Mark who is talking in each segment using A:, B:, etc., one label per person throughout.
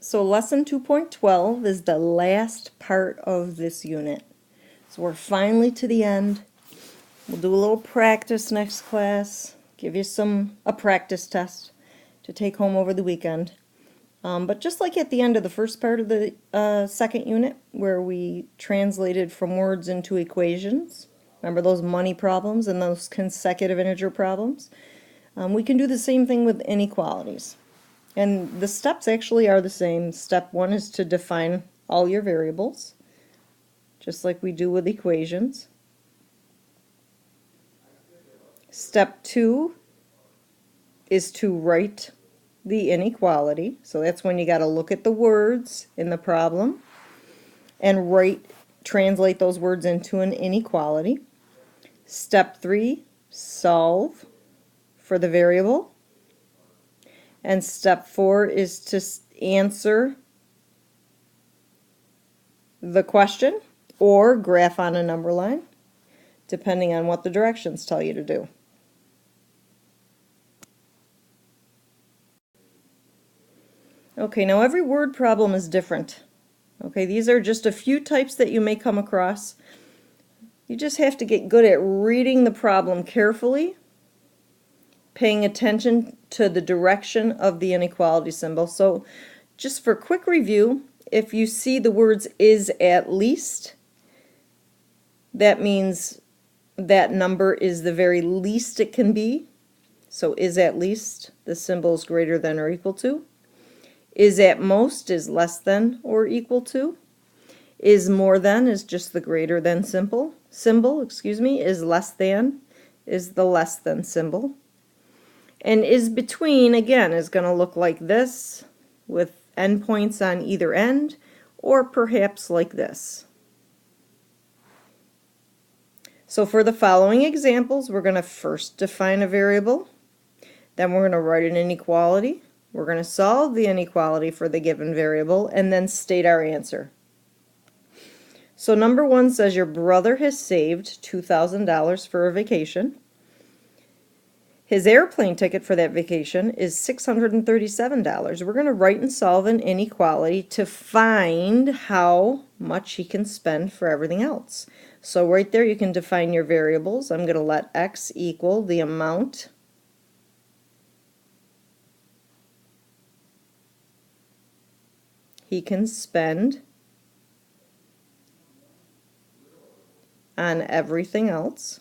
A: So lesson 2.12 is the last part of this unit. So we're finally to the end. We'll do a little practice next class, give you a practice test to take home over the weekend. But just like at the end of the first part of the second unit, where we translated from words into equations, remember those money problems and those consecutive integer problems? We can do the same thing with inequalities. And the steps actually are the same. Step 1 is to define all your variables, just like we do with equations. Step 2 is to write the inequality. So that's when you got to look at the words in the problem and translate those words into an inequality. Step 3, solve for the variable. And step 4 is to answer the question or graph on a number line, depending on what the directions tell you to do. Okay, now every word problem is different. Okay, these are just a few types that you may come across. You just have to get good at reading the problem carefully, paying attention to the direction of the inequality symbol. So just for quick review, if you see the words is at least, that means that number is the very least it can be. So is at least, the symbol is greater than or equal to. Is at most is less than or equal to. Is more than is just the greater than symbol, is less than is the less than symbol. And is between, again, is going to look like this with endpoints on either end, or perhaps like this. So for the following examples, we're going to first define a variable, then we're going to write an inequality, we're going to solve the inequality for the given variable, and then state our answer. So number 1 says your brother has saved $2,000 for a vacation. His airplane ticket for that vacation is $637. We're going to write and solve an inequality to find how much he can spend for everything else. So right there you can define your variables. I'm going to let x equal the amount he can spend on everything else.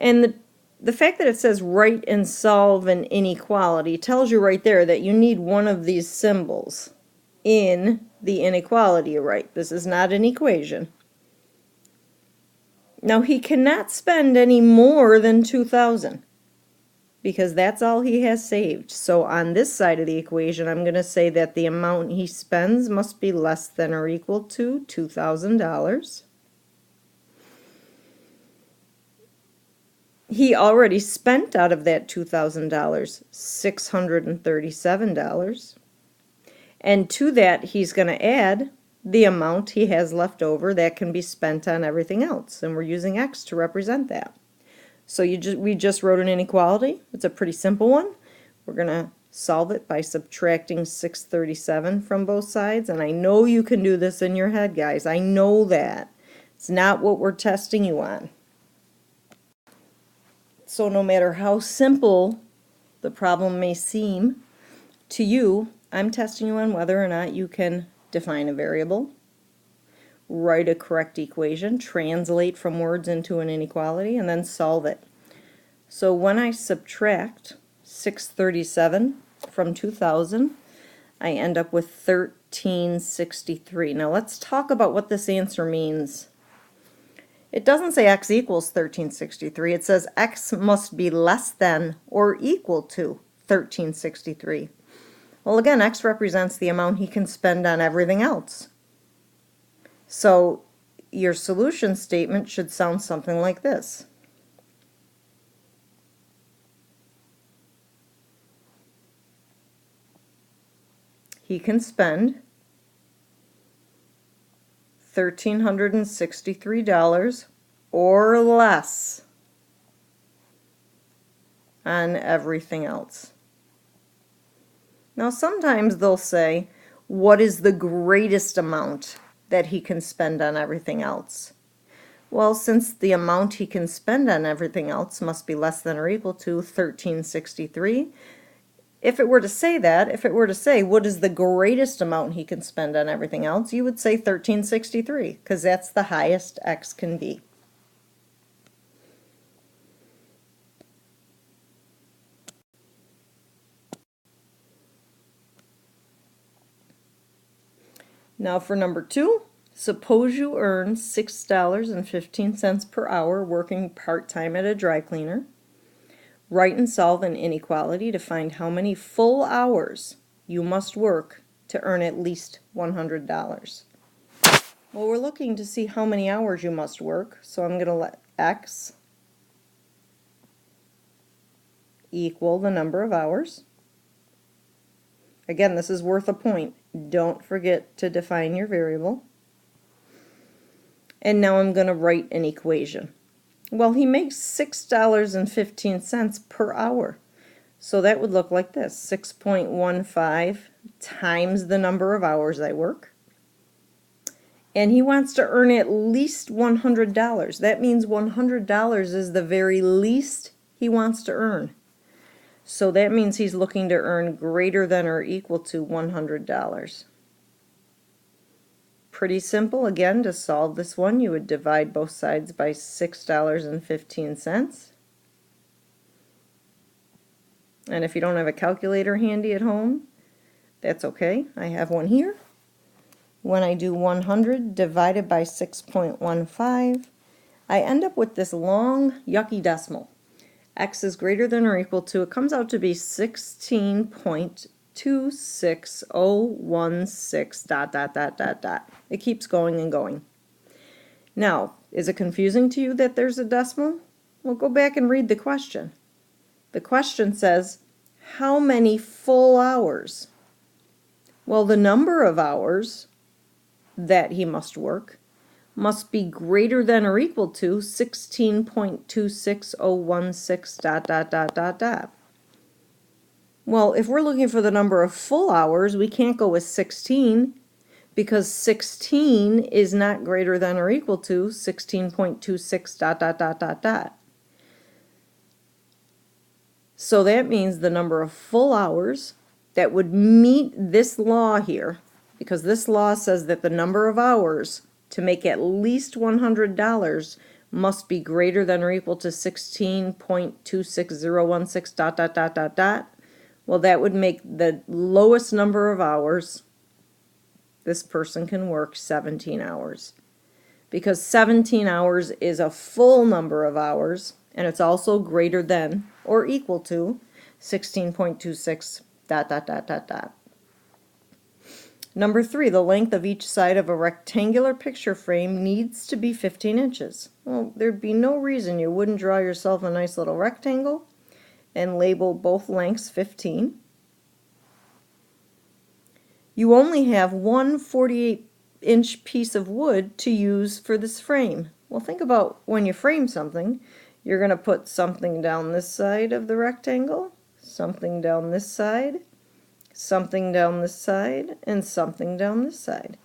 A: And the fact that it says write and solve an inequality tells you right there that you need one of these symbols in the inequality you write. This is not an equation. Now he cannot spend any more than $2,000 because that's all he has saved. So on this side of the equation, I'm going to say that the amount he spends must be less than or equal to $2,000. He already spent out of that $2,000 $637. And to that, he's going to add the amount he has left over that can be spent on everything else. And we're using x to represent that. So we just wrote an inequality. It's a pretty simple one. We're going to solve it by subtracting 637 from both sides. And I know you can do this in your head, guys. I know that. It's not what we're testing you on. So no matter how simple the problem may seem to you, I'm testing you on whether or not you can define a variable, write a correct equation, translate from words into an inequality, and then solve it. So when I subtract 637 from 2,000, I end up with 1363. Now let's talk about what this answer means. It doesn't say x equals 1363. It says x must be less than or equal to 1363. Well, again, x represents the amount he can spend on everything else. So your solution statement should sound something like this. He can spend $1,363 or less on everything else. Now sometimes they'll say, what is the greatest amount that he can spend on everything else? Well, since the amount he can spend on everything else must be less than or equal to 1363, if it were to say that, if it were to say what is the greatest amount he can spend on everything else, you would say 1363, because that's the highest x can be. Now for number 2, suppose you earn $6.15 per hour working part-time at a dry cleaner. Write and solve an inequality to find how many full hours you must work to earn at least $100. Well, we're looking to see how many hours you must work, so I'm going to let x equal the number of hours. Again, this is worth a point. Don't forget to define your variable. And now I'm going to write an equation. Well, he makes $6.15 per hour. So that would look like this: 6.15 times the number of hours I work. And he wants to earn at least $100. That means $100 is the very least he wants to earn. So that means he's looking to earn greater than or equal to $100. Pretty simple. Again, to solve this one, you would divide both sides by $6.15. And if you don't have a calculator handy at home, that's okay. I have one here. When I do 100 divided by 6.15, I end up with this long, yucky decimal. X is greater than or equal to, it comes out to be 16.26016 ... It keeps going and going. Now, is it confusing to you that there's a decimal? Well, go back and read the question. The question says, how many full hours? Well, the number of hours that he must work must be greater than or equal to 16.26016 ... Well, if we're looking for the number of full hours, we can't go with 16 because 16 is not greater than or equal to 16.26 ... So that means the number of full hours that would meet this law here, because this law says that the number of hours to make at least $100 must be greater than or equal to 16.26016 ... Well, that would make the lowest number of hours this person can work 17 hours. Because 17 hours is a full number of hours, and it's also greater than or equal to 16.26 ... Number 3, the length of each side of a rectangular picture frame needs to be 15 inches. Well, there'd be no reason you wouldn't draw yourself a nice little rectangle and label both lengths 15. You only have one 48-inch piece of wood to use for this frame. Well, think about when you frame something, you're going to put something down this side of the rectangle, something down this side, something down this side, and something down this side.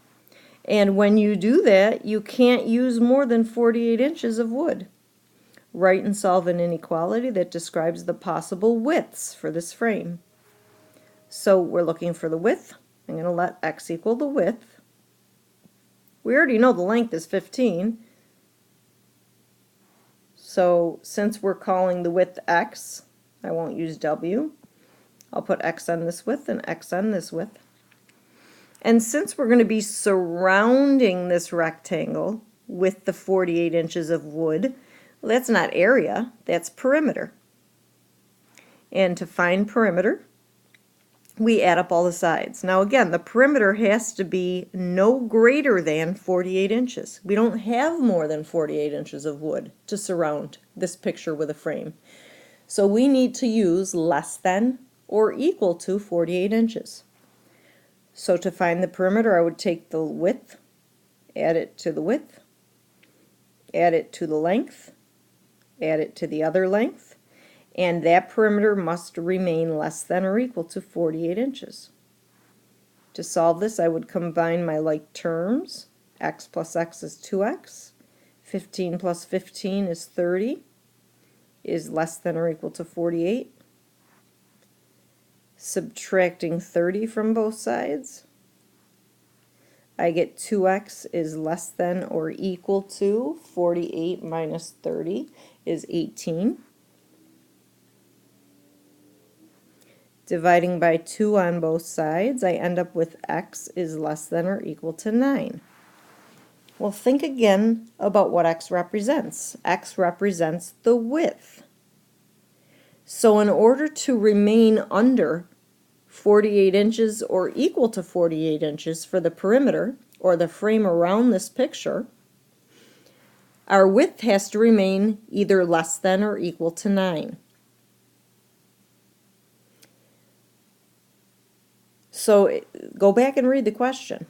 A: And when you do that, you can't use more than 48 inches of wood. Write and solve an inequality that describes the possible widths for this frame. So we're looking for the width. I'm going to let x equal the width. We already know the length is 15. So since we're calling the width x, I won't use w. I'll put x on this width and x on this width. And since we're going to be surrounding this rectangle with the 48 inches of wood, well, that's not area, that's perimeter. And to find perimeter, we add up all the sides. Now again, the perimeter has to be no greater than 48 inches. We don't have more than 48 inches of wood to surround this picture with a frame. So we need to use less than or equal to 48 inches. So to find the perimeter, I would take the width, add it to the width, add it to the length, add it to the other length, and that perimeter must remain less than or equal to 48 inches. To solve this, I would combine my like terms. X plus x is 2x. 15 plus 15 is 30, is less than or equal to 48. Subtracting 30 from both sides, I get 2x is less than or equal to 48 minus 30 is 18. Dividing by 2 on both sides, I end up with x is less than or equal to 9. Well, think again about what x represents. X represents the width. So in order to remain under 48 inches or equal to 48 inches for the perimeter, or the frame around this picture, our width has to remain either less than or equal to 9. So go back and read the question.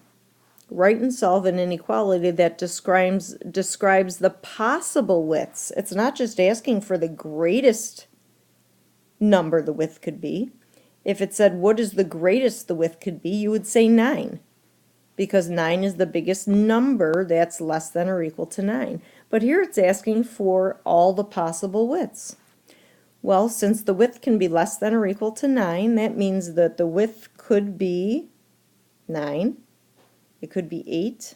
A: Write and solve an inequality that describes the possible widths. It's not just asking for the greatest number the width could be. If it said what is the greatest the width could be, you would say 9, because 9 is the biggest number that's less than or equal to 9. But here it's asking for all the possible widths. Well, since the width can be less than or equal to 9, that means that the width could be 9, it could be 8,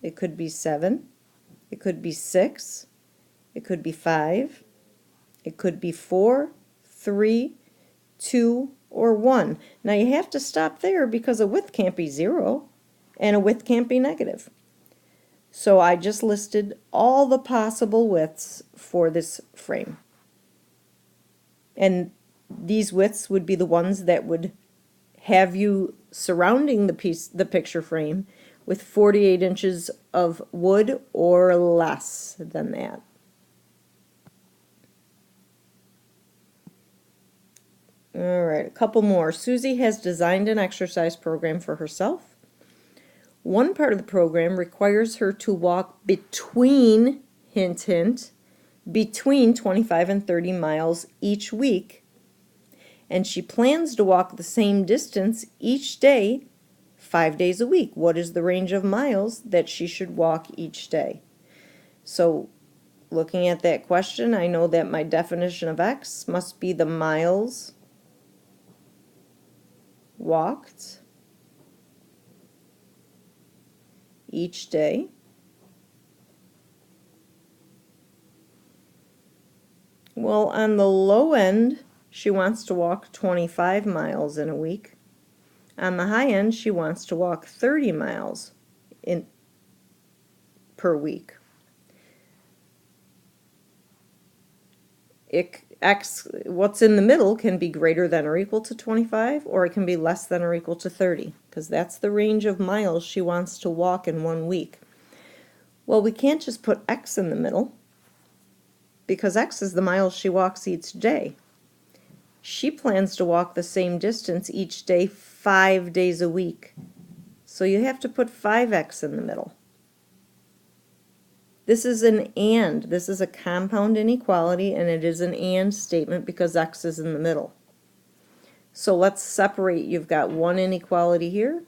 A: it could be 7, it could be 6, it could be 5, it could be 4, 3, 2, or 1. Now you have to stop there because a width can't be 0 and a width can't be negative. So I just listed all the possible widths for this frame. And these widths would be the ones that would have you surrounding the picture frame with 48 inches of wood or less than that. All right, a couple more. Susie has designed an exercise program for herself. One part of the program requires her to walk between, hint, hint, between 25 and 30 miles each week, and she plans to walk the same distance each day, 5 days a week. What is the range of miles that she should walk each day? So, looking at that question, I know that my definition of x must be the miles walked each day Well, on the low end, she wants to walk 25 miles in a week. On the high end, she wants to walk 30 miles per week. What's in the middle can be greater than or equal to 25, or it can be less than or equal to 30, because that's the range of miles she wants to walk in 1 week. Well, we can't just put x in the middle, because x is the miles she walks each day. She plans to walk the same distance each day 5 days a week. So you have to put 5x in the middle. This is an and. This is a compound inequality, and it is an and statement because x is in the middle. So let's separate. You've got one inequality here.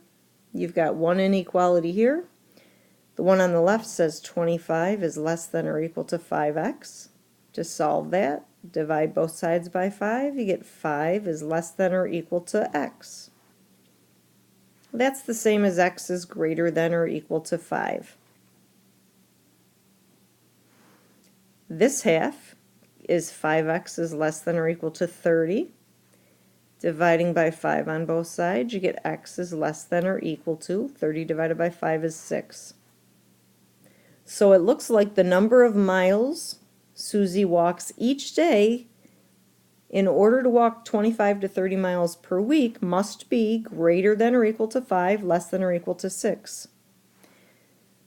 A: You've got one inequality here. The one on the left says 25 is less than or equal to 5x. To solve that, divide both sides by 5. You get 5 is less than or equal to x. That's the same as x is greater than or equal to 5. This half is 5x is less than or equal to 30. Dividing by 5 on both sides, you get x is less than or equal to 30 divided by 5 is 6. So it looks like the number of miles Susie walks each day in order to walk 25 to 30 miles per week must be greater than or equal to 5, less than or equal to 6.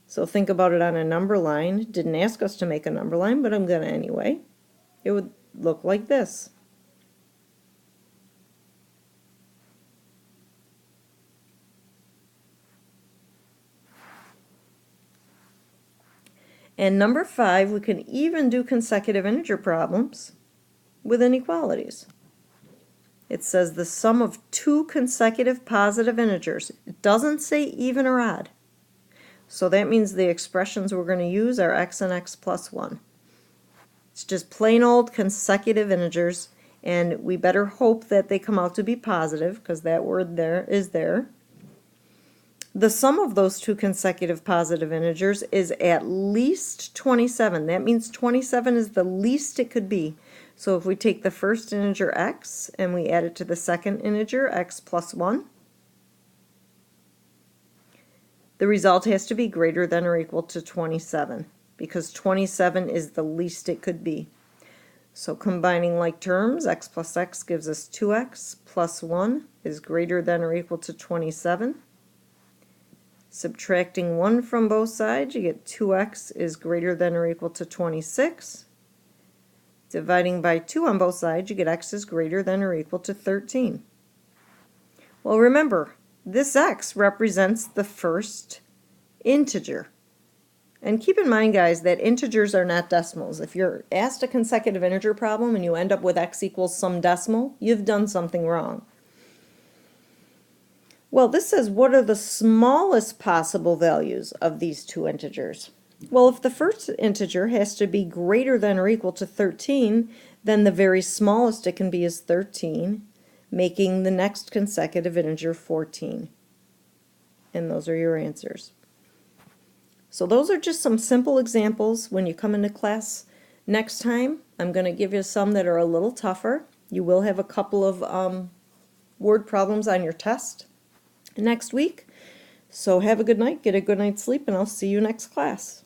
A: So think about it on a number line. Didn't ask us to make a number line, but I'm going to anyway. It would look like this. And number 5, we can even do consecutive integer problems. with inequalities. It says the sum of two consecutive positive integers. It doesn't say even or odd. So that means the expressions we're going to use are x and x plus 1. It's just plain old consecutive integers, and we better hope that they come out to be positive, because that word there is there. The sum of those two consecutive positive integers is at least 27. That means 27 is the least it could be. So if we take the first integer x and we add it to the second integer, x plus 1, the result has to be greater than or equal to 27, because 27 is the least it could be. So combining like terms, x plus x gives us 2x plus 1 is greater than or equal to 27. Subtracting 1 from both sides, you get 2x is greater than or equal to 26. Dividing by 2 on both sides, you get x is greater than or equal to 13. Well, remember, this x represents the first integer. And keep in mind, guys, that integers are not decimals. If you're asked a consecutive integer problem and you end up with x equals some decimal, you've done something wrong. Well, this says what are the smallest possible values of these two integers? Well, if the first integer has to be greater than or equal to 13, then the very smallest it can be is 13, making the next consecutive integer 14. And those are your answers. So those are just some simple examples. When you come into class next time, I'm going to give you some that are a little tougher. You will have a couple of word problems on your test next week. So have a good night, get a good night's sleep, and I'll see you next class.